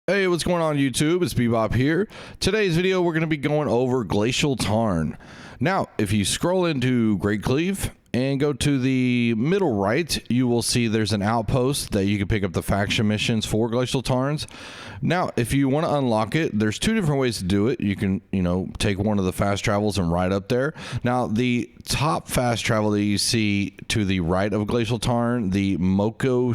Hey, what's going on YouTube? It's Bebop here. Today's video, we're going to be going over Glacial Tarn. Now, if you scroll into Great Cleave and go to the middle right, you will see there's an outpost that you can pick up the faction missions for Glacial Tarns. Now, if you want to unlock it, there's two different ways to do it. You can, take one of the fast travels and ride up there. Now, the top fast travel that you see to the right of Glacial Tarn, the Moko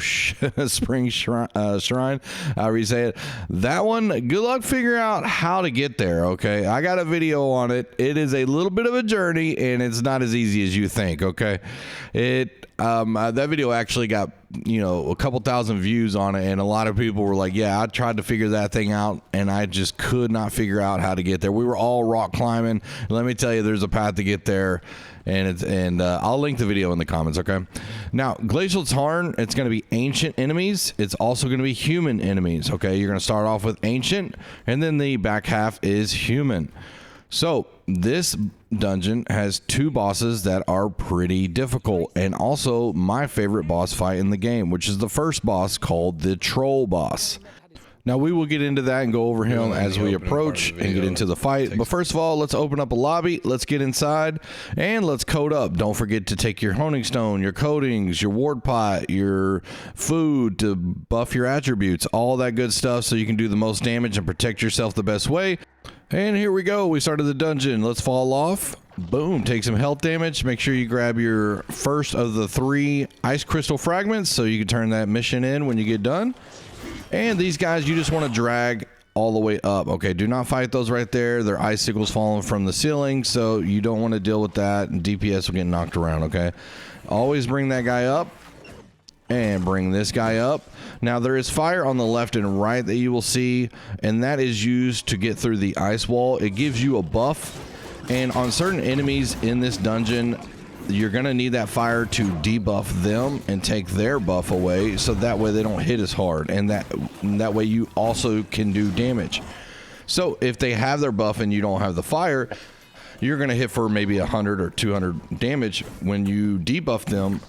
Spring Shrine, however you say it, that one, good luck figuring out how to get there, okay? I got a video on it. It is a little bit of a journey, and it's not as easy as you think, okay? That video actually got, a couple thousand views on it, and a lot of people were like, yeah, I tried to figure that thing out, and I just could not figure out how to get there. We were all rock climbing. Let me tell you, there's a path to get there, and I'll link the video in the comments, okay? Now, Glacial Tarn, it's going to be ancient enemies. It's also going to be human enemies, okay? You're going to start off with ancient, and then the back half is human. So this dungeon has two bosses that are pretty difficult, and also my favorite boss fight in the game, which is the first boss called the Troll Boss. Now we will get into that and go over him as we approach and get into the fight. But first of all, let's open up a lobby, let's get inside, and let's code up. Don't forget to take your honing stone, your coatings, your ward pot, your food to buff your attributes, all that good stuff so you can do the most damage and protect yourself the best way. And here we go. We started the dungeon. Let's fall off. Boom. Take some health damage. Make sure you grab your first of the 3 ice crystal fragments so you can turn that mission in when you get done. And these guys, you just want to drag all the way up. Okay, do not fight those right there. They're icicles falling from the ceiling, so you don't want to deal with that, and DPS will get knocked around, okay? Always bring that guy up. And bring this guy up. Now there is fire on the left and right that you will see, and that is used to get through the ice wall. It gives you a buff, and on certain enemies in this dungeon, you're gonna need that fire to debuff them and take their buff away, so that way they don't hit as hard, and that way you also can do damage. So if they have their buff and you don't have the fire, you're gonna hit for maybe 100 or 200 damage. When you debuff them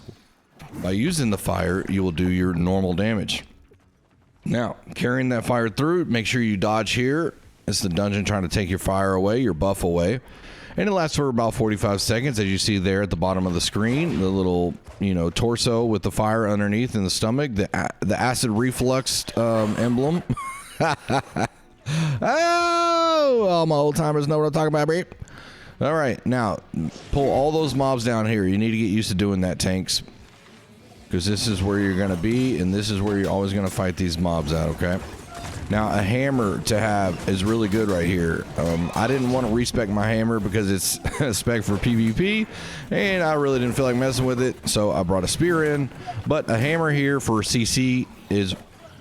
by using the fire, you will do your normal damage. Now, carrying that fire through, make sure you dodge here. It's the dungeon trying to take your fire away, your buff away. And it lasts for about 45 seconds, as you see there at the bottom of the screen. The little, torso with the fire underneath in the stomach. The acid reflux emblem. Oh, all my old timers know what I'm talking about, bro. All right, now, pull all those mobs down here. You need to get used to doing that, tanks, because this is where you're going to be, and this is where you're always going to fight these mobs at, okay? Now, a hammer to have is really good right here. I didn't want to respec my hammer because it's a spec for PvP, and I really didn't feel like messing with it, so I brought a spear in. But a hammer here for CC is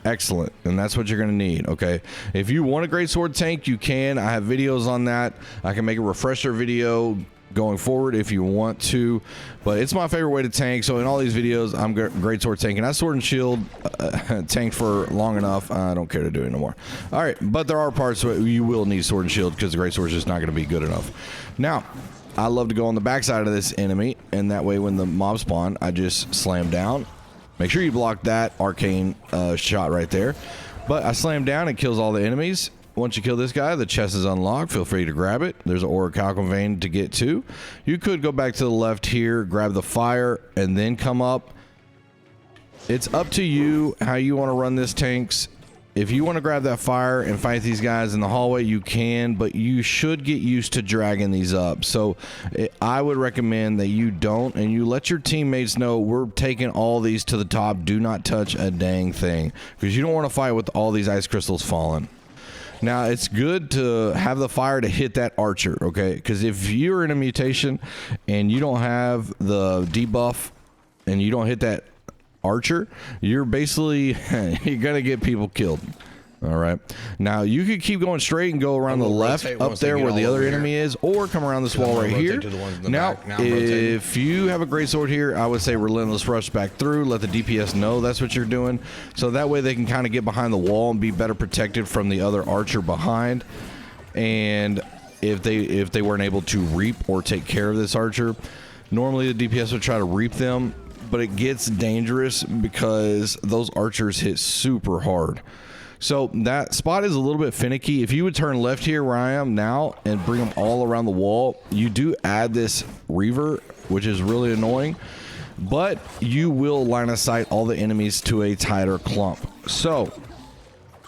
excellent, and that's what you're going to need, okay? If you want a greatsword tank, you can. I have videos on that. I can make a refresher video going forward if you want to, but it's my favorite way to tank. So in all these videos, I'm great sword tanking. I sword and shield tanked for long enough. I don't care to do it anymore. All right, but there are parts where you will need sword and shield because the great sword is just not going to be good enough. Now, I love to go on the backside of this enemy, and that way when the mob spawn, I just slam down. Make sure you block that arcane shot right there. But I slam down, it kills all the enemies. Once you kill this guy, the chest is unlocked. Feel free to grab it. There's an orichalcum vein to get to. You could go back to the left here, grab the fire, and then come up. It's up to you how you want to run this, tanks. If you want to grab that fire and fight these guys in the hallway, you can, but you should get used to dragging these up. So I would recommend that you don't, and you let your teammates know we're taking all these to the top. Do not touch a dang thing, because you don't want to fight with all these ice crystals falling. Now, it's good to have the fire to hit that archer, okay? Because if you're in a mutation and you don't have the debuff and you don't hit that archer, you're basically, you're going to get people killed. All right. Now, you could keep going straight and go around the left up there where the other enemy is, or come around this wall right here. Now, if you have a great sword here, I would say Relentless Rush back through. Let the DPS know that's what you're doing. So that way they can kind of get behind the wall and be better protected from the other archer behind. And if they weren't able to reap or take care of this archer, normally the DPS would try to reap them, but it gets dangerous because those archers hit super hard. So that spot is a little bit finicky. If you would turn left here where I am now and bring them all around the wall, you do add this reaver, which is really annoying, but you will line of sight all the enemies to a tighter clump. So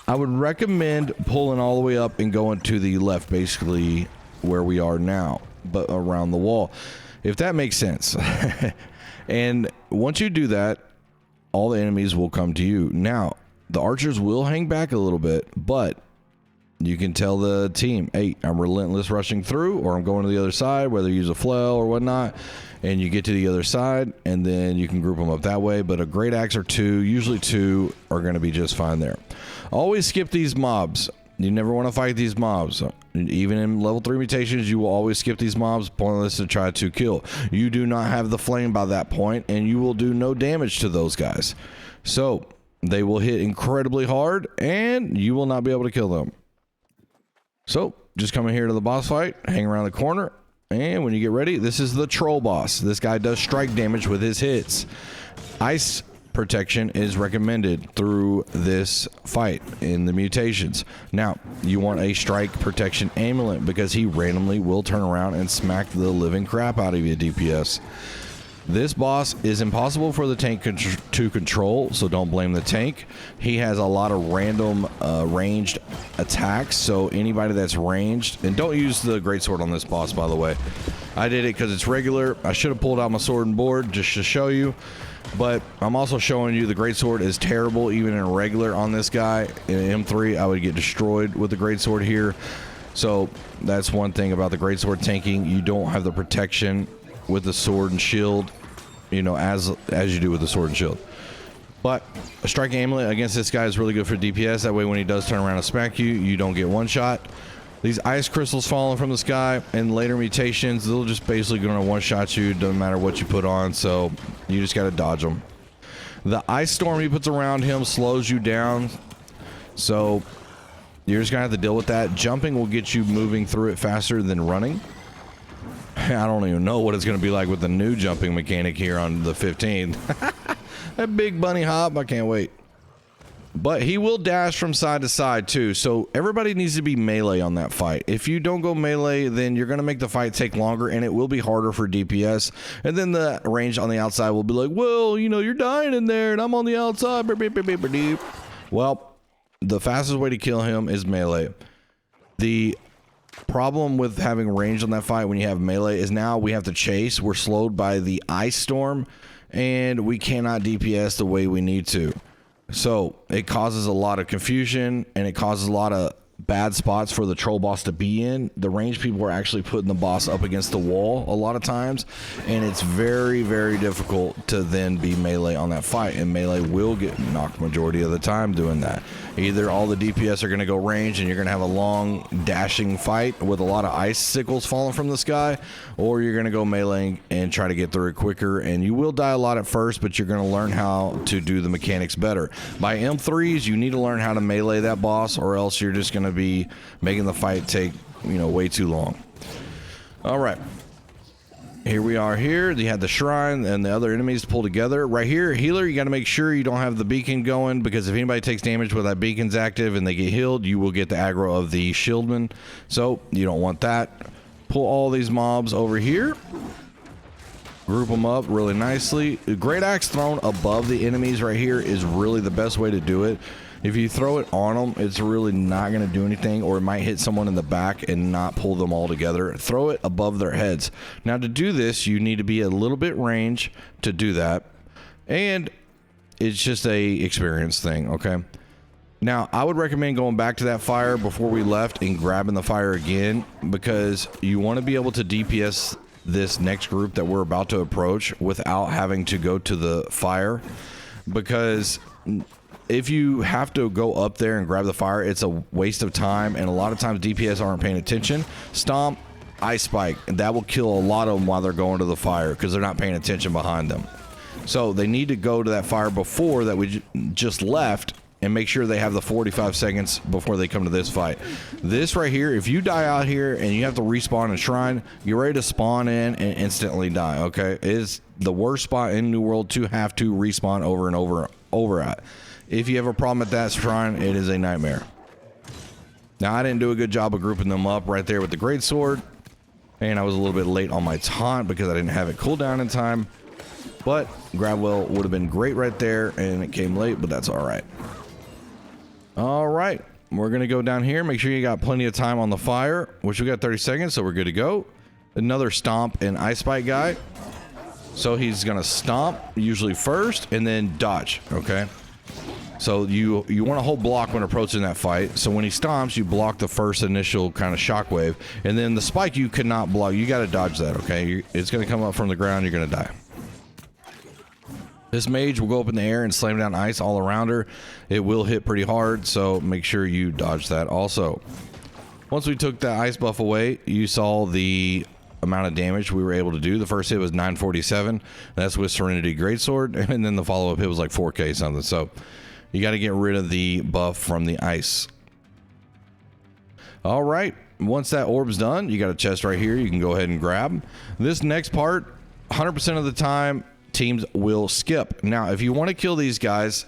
I would recommend pulling all the way up and going to the left, basically where we are now, but around the wall, if that makes sense. And once you do that, all the enemies will come to you. Now, the archers will hang back a little bit, but you can tell the team, hey, I'm relentless rushing through, or I'm going to the other side, whether you use a flail or whatnot, and you get to the other side, and then you can group them up that way. But a great axe or two, usually two, are going to be just fine there. Always skip these mobs. You never want to fight these mobs. Even in level 3 mutations, you will always skip these mobs, pointless to try to kill. You do not have the flame by that point, and you will do no damage to those guys. So they will hit incredibly hard, and you will not be able to kill them. So just come in here to the boss fight, hang around the corner, and when you get ready, this is the troll boss. This guy does strike damage with his hits. Ice protection is recommended through this fight in the mutations. Now, you want a strike protection amulet because he randomly will turn around and smack the living crap out of you, DPS. This boss is impossible for the tank to control, so don't blame the tank. He has a lot of random ranged attacks, so anybody that's ranged, and don't use the greatsword on this boss, by the way. I did it because it's regular. I should have pulled out my sword and board just to show you, but I'm also showing you the greatsword is terrible even in regular on this guy. In M3, I would get destroyed with the greatsword here. So that's one thing about the greatsword tanking. You don't have the protection with the sword and shield, you know, as you do with the sword and shield. But a strike amulet against this guy is really good for DPS. That way when he does turn around and smack you, you don't get one shot. These ice crystals falling from the sky and later mutations, they'll just basically gonna one shot you, doesn't matter what you put on, so you just gotta dodge them. The ice storm he puts around him slows you down, so you're just gonna have to deal with that. Jumping will get you moving through it faster than running. I don't even know what it's going to be like with the new jumping mechanic here on the 15th. That big bunny hop, I can't wait. But he will dash from side to side too, so everybody needs to be melee on that fight. If you don't go melee, then you're going to make the fight take longer, and it will be harder for DPS. And then the range on the outside will be like, well, you know, you're dying in there, and I'm on the outside. Well, the fastest way to kill him is melee. The problem with having range on that fight when you have melee is now we have to chase. We're slowed by the ice storm, and we cannot DPS the way we need to. So it causes a lot of confusion, and it causes a lot of bad spots for the troll boss to be in. The range people are actually putting the boss up against the wall a lot of times, and it's very, very difficult to then be melee on that fight, and melee will get knocked majority of the time doing that. Either all the DPS are going to go range and you're going to have a long dashing fight with a lot of icicles falling from the sky, or you're going to go melee and try to get through it quicker, and you will die a lot at first, but you're going to learn how to do the mechanics better. By M3s, you need to learn how to melee that boss, or else you're just going to be making the fight take, you know, way too long. All right, here we are. Here you had the shrine and the other enemies to pull together. Right here, healer, you got to make sure you don't have the beacon going, because if anybody takes damage with that beacon's active and they get healed, you will get the aggro of the shieldman, so you don't want that. Pull all these mobs over here, group them up really nicely. Great axe thrown above the enemies right here is really the best way to do it. If you throw it on them, it's really not going to do anything, or it might hit someone in the back and not pull them all together. Throw it above their heads. Now, to do this, you need to be a little bit range to do that, and it's just a experience thing, okay? Now, I would recommend going back to that fire before we left and grabbing the fire again, because you want to be able to DPS this next group that we're about to approach without having to go to the fire, because if you have to go up there and grab the fire, it's a waste of time, and a lot of times DPS aren't paying attention. Stomp, Ice Spike, and that will kill a lot of them while they're going to the fire because they're not paying attention behind them. So they need to go to that fire before that we just left, and make sure they have the 45 seconds before they come to this fight. This right here, if you die out here and you have to respawn in Shrine, you're ready to spawn in and instantly die, okay? It is the worst spot in New World to have to respawn over and over at. if you have a problem at that shrine, it is a nightmare. Now, I didn't do a good job of grouping them up right there with the greatsword, and I was a little bit late on my taunt because I didn't have it cooldown in time. But Grabwell would have been great right there, and it came late, but that's all right. All right, we're gonna go down here. Make sure you got plenty of time on the fire, which we got 30 seconds, so we're good to go. Another stomp and ice spike guy. So he's gonna stomp usually first and then dodge. Okay. So you want to hold block when approaching that fight. So when he stomps, you block the first initial kind of shockwave, and then the spike you cannot block. You got to dodge that. Okay. It's gonna come up from the ground. You're gonna die. This mage will go up in the air and slam down ice all around her. It will hit pretty hard, so make sure you dodge that also. Once we took that ice buff away, you saw the amount of damage we were able to do. The first hit was 947. That's with Serenity Greatsword, and then the follow-up hit was like 4K something. So you got to get rid of the buff from the ice. All right, once that orb's done, you got a chest right here you can go ahead and grab. This next part, 100% of the time, teams will skip. Now, if you want to kill these guys,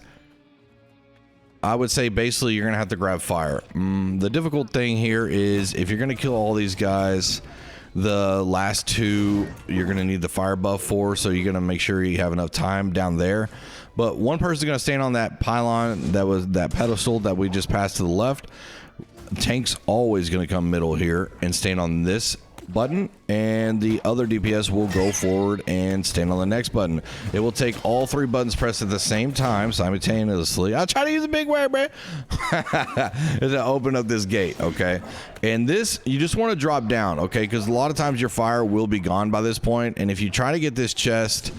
I would say basically you're gonna have to grab fire. The difficult thing here is if you're gonna kill all these guys, the last two you're gonna need the fire buff for, so you're gonna make sure you have enough time down there. But one person's gonna stand on that pylon, that was that pedestal that we just passed to the left. Tank's always gonna come middle here and stand on this button, and the other DPS will go forward and stand on the next button. It will take all three buttons pressed at the same time simultaneously. I'll try to use a big word, man. To open up this gate, okay? And this, you just want to drop down, okay? Because a lot of times your fire will be gone by this point, and if you try to get this chest,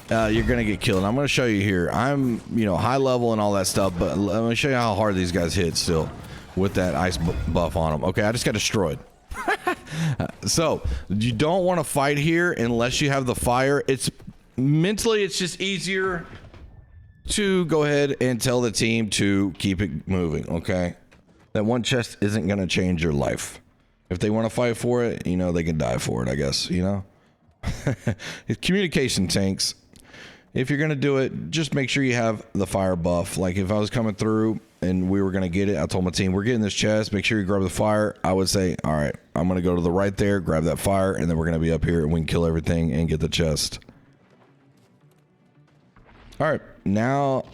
you're gonna get killed. And I'm gonna show you here. I'm, high level and all that stuff, but let me show you how hard these guys hit still with that ice buff on them. Okay, I just got destroyed. So you don't want to fight here unless you have the fire. It's mentally, it's just easier to go ahead and tell the team to keep it moving. Okay, that one chest isn't going to change your life. If they want to fight for it, they can die for it, I guess. It's communication tanks. If you're going to do it, just make sure you have the fire buff. Like if I was coming through and we were going to get it, I told my team, we're getting this chest, make sure you grab the fire. I would say, all right, I'm going to go to the right there, grab that fire, and then we're going to be up here and we can kill everything and get the chest. All right, now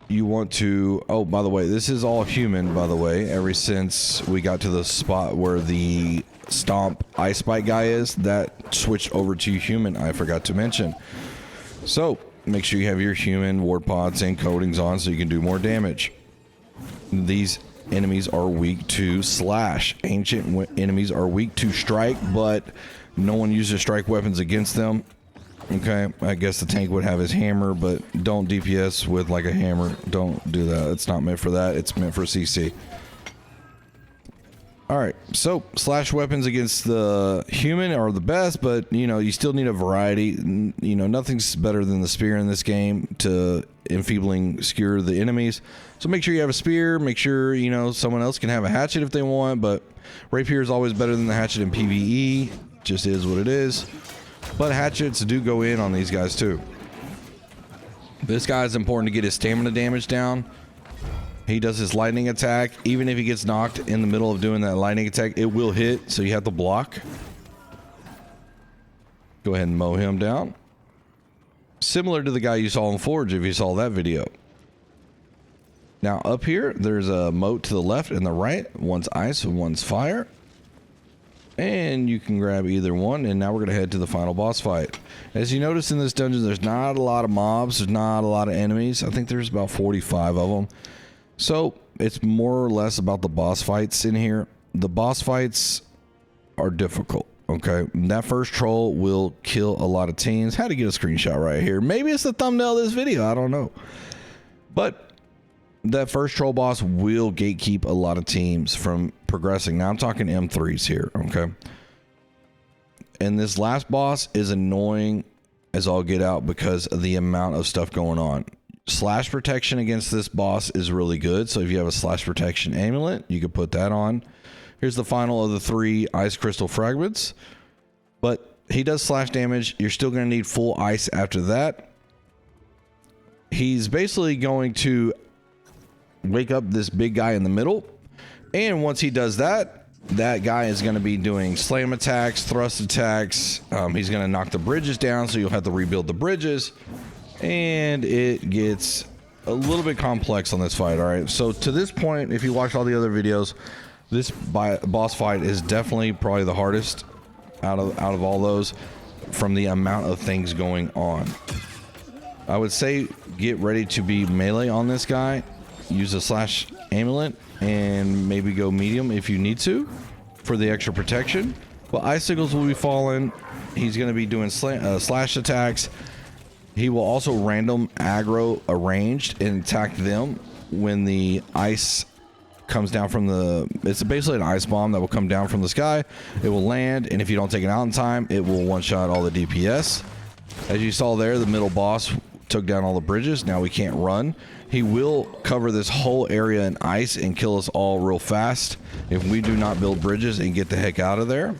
you want to, oh, by the way, this is all human, by the way, ever since we got to the spot where the stomp ice spike guy is, that switched over to human, I forgot to mention. So make sure you have your human ward pods and coatings on so you can do more damage. These enemies are weak to slash. Ancient enemies are weak to strike, but no one uses strike weapons against them. Okay, I guess the tank would have his hammer, but don't DPS with like a hammer. Don't do that. It's not meant for that. It's meant for CC. All right, so slash weapons against the human are the best, but you still need a variety. Nothing's better than the spear in this game to enfeebling skewer the enemies. So make sure you have a spear. Make sure someone else can have a hatchet if they want, but rapier is always better than the hatchet in PvE. Just is what it is. But hatchets do go in on these guys too. This guy is important to get his stamina damage down. He does his lightning attack. Even if he gets knocked in the middle of doing that lightning attack, it will hit, so you have to block. Go ahead and mow him down. Similar to the guy you saw in Forge if you saw that video. Now up here, there's a moat to the left and the right. One's ice and one's fire. And you can grab either one, and now we're going to head to the final boss fight. As you notice in this dungeon, there's not a lot of mobs. There's not a lot of enemies. I think there's about 45 of them. So it's more or less about the boss fights in here. The boss fights are difficult, okay? That first troll will kill a lot of teams. How to get a screenshot right here. Maybe it's the thumbnail of this video. I don't know. But that first troll boss will gatekeep a lot of teams from progressing. Now I'm talking M3s here, okay? And this last boss is annoying as all get out because of the amount of stuff going on. Slash protection against this boss is really good. So if you have a slash protection amulet, you could put that on. Here's the final of the 3 ice crystal fragments. But he does slash damage. You're still going to need full ice after that. He's basically going to wake up this big guy in the middle. And once he does that, that guy is going to be doing slam attacks, thrust attacks. He's going to knock the bridges down, so you'll have to rebuild the bridges. And it gets a little bit complex on this fight. All right, so to this point, if you watch all the other videos, this boss fight is definitely probably the hardest out of all those, from the amount of things going on. I would say get ready to be melee on this guy. Use a slash amulet and maybe go medium if you need to for the extra protection. But icicles will be falling. He's going to be doing slash attacks. He will also random aggro arranged and attack them when the ice comes down from the... It's basically an ice bomb that will come down from the sky. It will land, and if you don't take it out in time, it will one-shot all the DPS. As you saw there, the middle boss took down all the bridges. Now we can't run. He will cover this whole area in ice and kill us all real fast if we do not build bridges and get the heck out of there.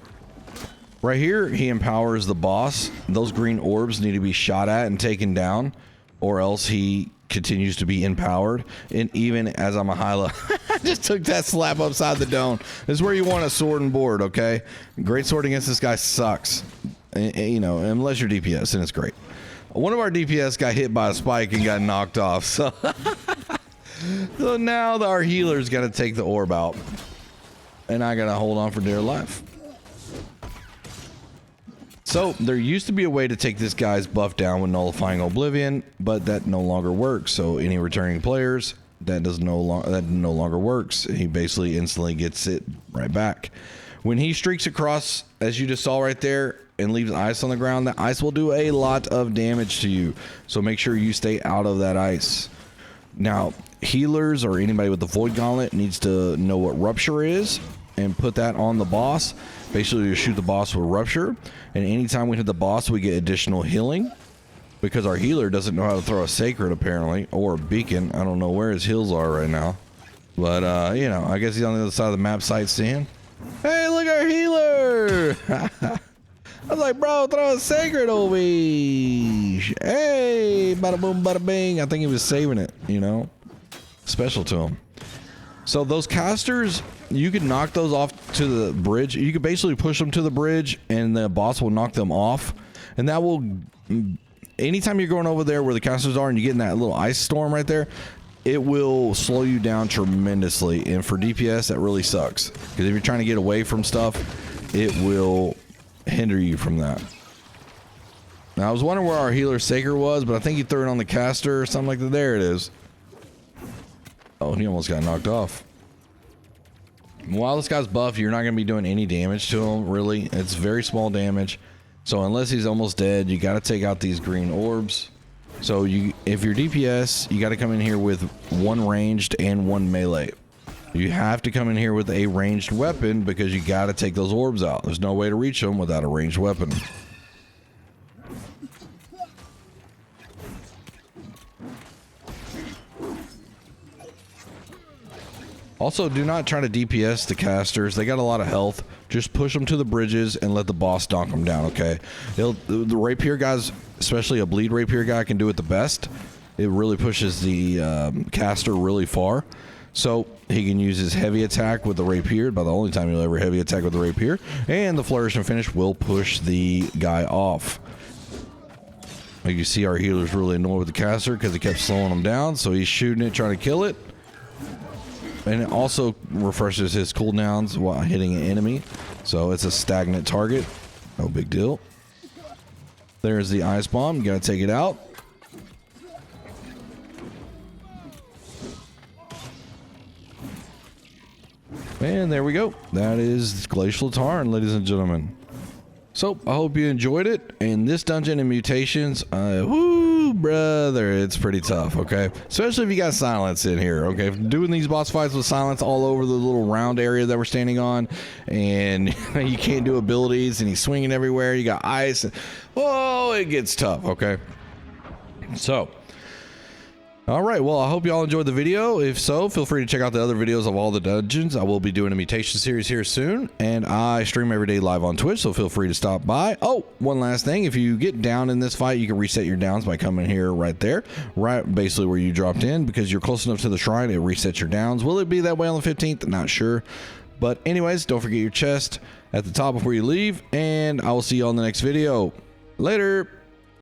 Right here, he empowers the boss. Those green orbs need to be shot at and taken down, or else he continues to be empowered. And even as I'm a high-level, I just took that slap upside the dome. This is where you want a sword and board, okay? Great sword against this guy sucks. You know, unless you're DPS, and it's great. One of our DPS got hit by a spike and got knocked off, so so now our healer's got to take the orb out, and I got to hold on for dear life. So there used to be a way to take this guy's buff down with nullifying Oblivion, but that no longer works. So any returning players, that no longer works. He basically instantly gets it right back. When he streaks across, as you just saw right there, and leaves ice on the ground, that ice will do a lot of damage to you. So make sure you stay out of that ice. Now, healers or anybody with the Void Gauntlet needs to know what Rupture is and put that on the boss. Basically, you shoot the boss with Rupture, and anytime we hit the boss, we get additional healing, because our healer doesn't know how to throw a Sacred, apparently, or a Beacon. I don't know where his heals are right now, but you know, I guess he's on the other side of the map sightseeing. Hey, look, our healer! I was like, bro, throw a Sacred over me. Hey, bada boom, bada bing. I think he was saving it, you know, special to him. So those casters, you can knock those off to the bridge. You can basically push them to the bridge, and the boss will knock them off. And that will, anytime you're going over there where the casters are and you get in that little ice storm right there, it will slow you down tremendously. And for DPS, that really sucks, because if you're trying to get away from stuff, it will hinder you from that. Now, I was wondering where our healer Sacred was, but I think he threw it on the caster or something like that. There it is. Oh, he almost got knocked off. While this guy's buff, you're not going to be doing any damage to him, really. It's very small damage. So unless he's almost dead, you got to take out these green orbs. So if you're DPS, you got to come in here with one ranged and one melee. You have to come in here with a ranged weapon, because you got to take those orbs out. There's no way to reach them without a ranged weapon. Also, do not try to DPS the casters. They got a lot of health. Just push them to the bridges and let the boss donk them down, okay? The rapier guys, especially a bleed rapier guy, can do it the best. It really pushes the caster really far. So he can use his heavy attack with the rapier, about the only time you'll ever heavy attack with the rapier. And the flourish and finish will push the guy off. Like you see, our healer's really annoyed with the caster because he kept slowing him down. So he's shooting it, trying to kill it. And it also refreshes his cooldowns while hitting an enemy. So it's a stagnant target. No big deal. There's the ice bomb. You gotta take it out. And there we go. That is Glacial Tarn, ladies and gentlemen. So I hope you enjoyed it. And this dungeon and mutations, whoo, brother, it's pretty tough, okay? Especially if you got silence in here, okay? Doing these boss fights with silence all over the little round area that we're standing on, and you can't do abilities, and he's swinging everywhere. You got ice. And, oh, it gets tough, okay? So All right, well, I hope y'all enjoyed the video. If so, feel free to check out the other videos of all the dungeons. I will be doing a mutation series here soon, and I stream every day live on Twitch, so feel free to stop by. Oh, one last thing. If you get down in this fight, you can reset your downs by coming here right there, right basically where you dropped in, because you're close enough to the shrine, it resets your downs. Will it be that way on the 15th? Not sure. But anyways, don't forget your chest at the top before you leave, and I will see you on the next video. Later.